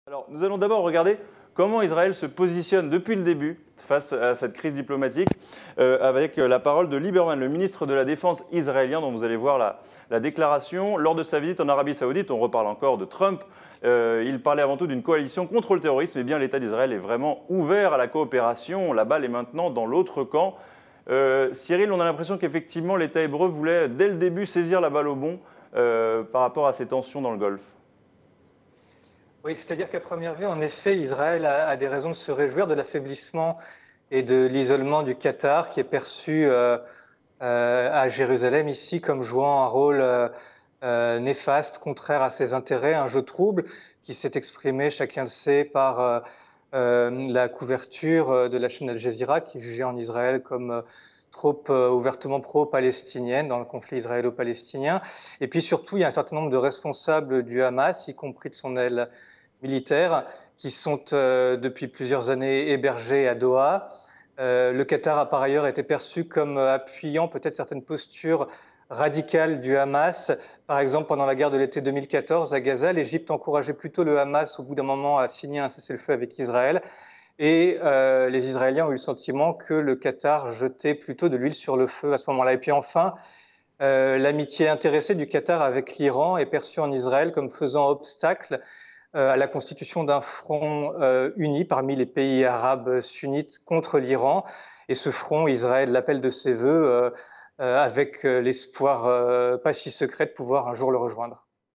Alors, nous allons d'abord regarder comment Israël se positionne depuis le début face à cette crise diplomatique, avec la parole de Lieberman, le ministre de la Défense israélien, dont vous allez voir la déclaration. Lors de sa visite en Arabie Saoudite, on reparle encore de Trump. Il parlait avant tout d'une coalition contre le terrorisme. Eh bien, l'État d'Israël est vraiment ouvert à la coopération. La balle est maintenant dans l'autre camp. Cyril, on a l'impression qu'effectivement, l'État hébreu voulait, dès le début, saisir la balle au bond par rapport à ces tensions dans le Golfe. Oui, c'est-à-dire qu'à première vue, en effet, Israël a des raisons de se réjouir de l'affaiblissement et de l'isolement du Qatar, qui est perçu à Jérusalem ici comme jouant un rôle néfaste, contraire à ses intérêts, un jeu trouble qui s'est exprimé, chacun le sait, par la couverture de la chaîne Al Jazeera, qui est jugée en Israël comme trop ouvertement pro-palestinienne dans le conflit israélo-palestinien. Et puis surtout, il y a un certain nombre de responsables du Hamas, y compris de son aile militaires, qui sont depuis plusieurs années hébergés à Doha. Le Qatar a par ailleurs été perçu comme appuyant peut-être certaines postures radicales du Hamas. Par exemple, pendant la guerre de l'été 2014 à Gaza, l'Égypte encourageait plutôt le Hamas au bout d'un moment à signer un cessez-le-feu avec Israël. Et les Israéliens ont eu le sentiment que le Qatar jetait plutôt de l'huile sur le feu à ce moment-là. Et puis enfin, l'amitié intéressée du Qatar avec l'Iran est perçue en Israël comme faisant obstacle à la constitution d'un front uni parmi les pays arabes sunnites contre l'Iran. Et ce front, Israël l'appelle de ses voeux avec l'espoir pas si secret de pouvoir un jour le rejoindre.